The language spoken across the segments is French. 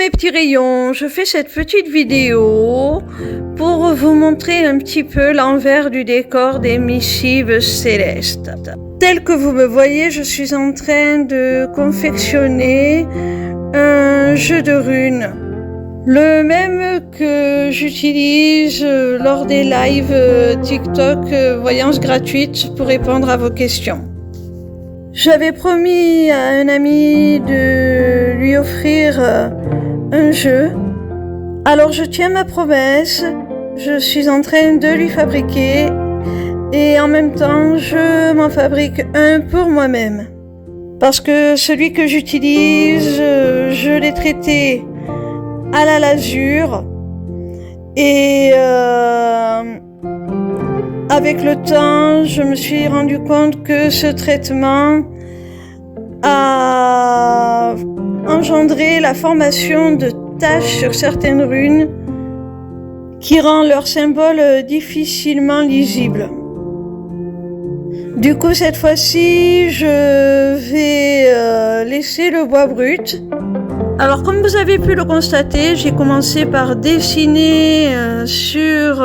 mes petits rayons, je fais cette petite vidéo pour vous montrer un petit peu l'envers du décor des missives célestes. Tel que vous me voyez, je suis en train de confectionner un jeu de runes. Le même que j'utilise lors des lives TikTok voyance gratuite pour répondre à vos questions. J'avais promis à un ami de lui offrir un jeu. Alors je tiens ma promesse, je suis en train de lui fabriquer et en même temps je m'en fabrique un pour moi-même. Parce que celui que j'utilise, je l'ai traité à la lasure et avec le temps, je me suis rendu compte que ce traitement a engendré la formation de taches sur certaines runes qui rend leur symbole difficilement lisible. Du coup, cette fois-ci, je vais laisser le bois brut. Alors, comme vous avez pu le constater, j'ai commencé par dessiner sur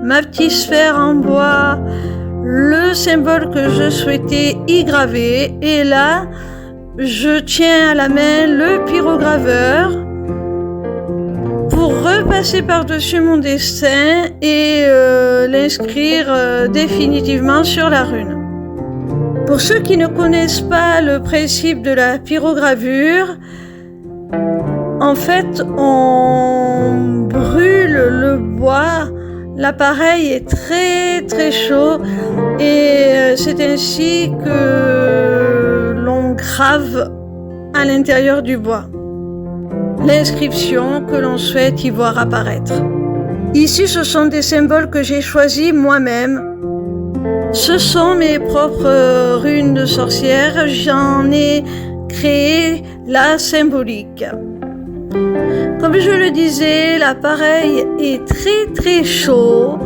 ma petite sphère en bois le symbole que je souhaitais y graver. Et là, je tiens à la main le pyrograveur pour repasser par-dessus mon dessin et l'inscrire définitivement sur la rune. Pour ceux qui ne connaissent pas le principe de la pyrogravure, en fait, on brûle le bois, l'appareil est très très chaud et c'est ainsi que l'on grave à l'intérieur du bois l'inscription que l'on souhaite y voir apparaître. Ici, ce sont des symboles que j'ai choisis moi-même. Ce sont mes propres runes de sorcière, j'en ai créé la symbolique. Comme je le disais, l'appareil est très très chaud,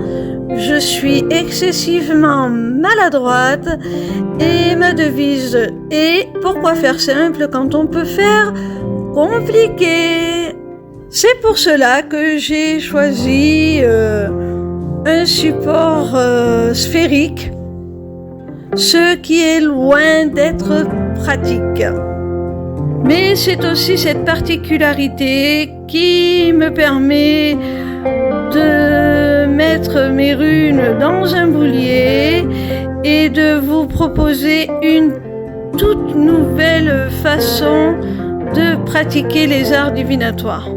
je suis excessivement maladroite et ma devise est « Pourquoi faire simple quand on peut faire compliqué ?» C'est pour cela que j'ai choisi un support sphérique, ce qui est loin d'être pratique. Mais c'est aussi cette particularité qui me permet de mettre mes runes dans un boulier et de vous proposer une toute nouvelle façon de pratiquer les arts divinatoires.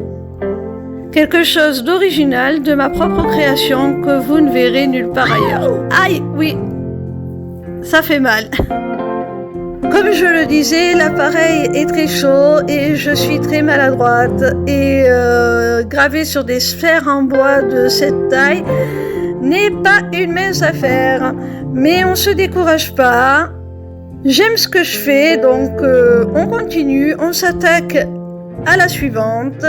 Quelque chose d'original de ma propre création que vous ne verrez nulle part ailleurs. Aïe, oui, ça fait mal. Comme je le disais, l'appareil est très chaud et je suis très maladroite et graver sur des sphères en bois de cette taille n'est pas une mince affaire. Mais on se décourage pas. J'aime ce que je fais, donc on continue, on s'attaque à la suivante.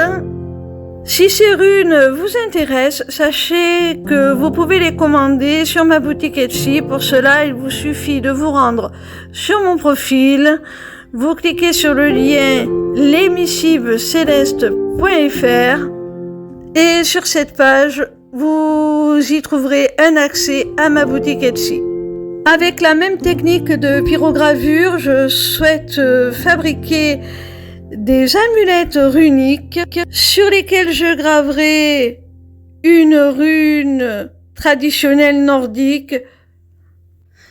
Si ces runes vous intéressent, sachez que vous pouvez les commander sur ma boutique Etsy. Pour cela, il vous suffit de vous rendre sur mon profil. Vous cliquez sur le lien lesmissivescelestes.fr et sur cette page, vous y trouverez un accès à ma boutique Etsy. Avec la même technique de pyrogravure, je souhaite fabriquer des amulettes runiques sur lesquelles je graverai une rune traditionnelle nordique,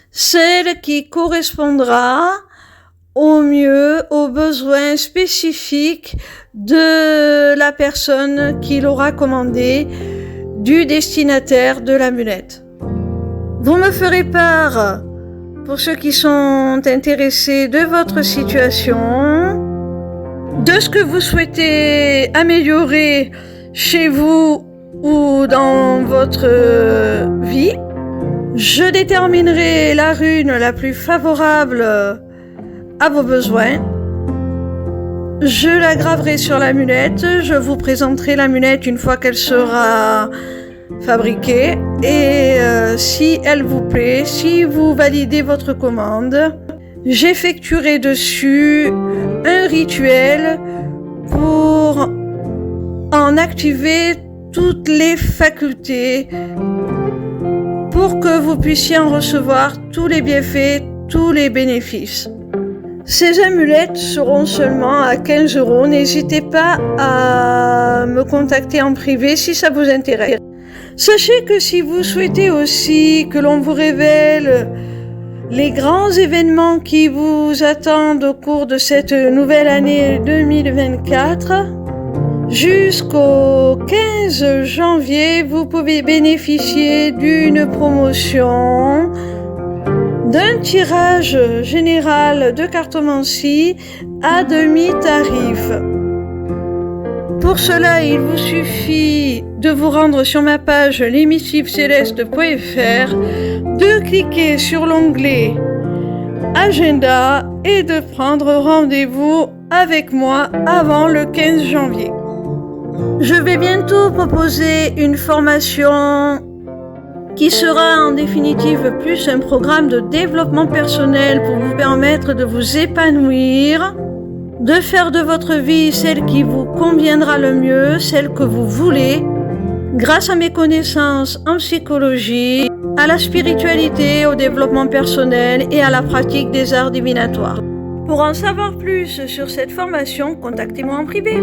celle qui correspondra au mieux aux besoins spécifiques de la personne qui l'aura commandée, du destinataire de l'amulette. Vous me ferez part, pour ceux qui sont intéressés, de votre situation, de ce que vous souhaitez améliorer chez vous ou dans votre vie. Je déterminerai la rune la plus favorable à vos besoins. Je la graverai sur l'amulette. Je vous présenterai l'amulette une fois qu'elle sera fabriquée. Et si elle vous plaît, si vous validez votre commande, j'effectuerai dessus un rituel pour en activer toutes les facultés pour que vous puissiez en recevoir tous les bienfaits, tous les bénéfices. Ces amulettes seront seulement à 15 €. N'hésitez pas à me contacter en privé si ça vous intéresse. Sachez que si vous souhaitez aussi que l'on vous révèle les grands événements qui vous attendent au cours de cette nouvelle année 2024, jusqu'au 15 janvier, vous pouvez bénéficier d'une promotion, d'un tirage général de cartomancie à demi-tarif. Pour cela, il vous suffit de vous rendre sur ma page lemissiveceleste.fr, de cliquer sur l'onglet Agenda et de prendre rendez-vous avec moi avant le 15 janvier. Je vais bientôt proposer une formation qui sera en définitive plus un programme de développement personnel pour vous permettre de vous épanouir, de faire de votre vie celle qui vous conviendra le mieux, celle que vous voulez, grâce à mes connaissances en psychologie, à la spiritualité, au développement personnel et à la pratique des arts divinatoires. Pour en savoir plus sur cette formation, contactez-moi en privé.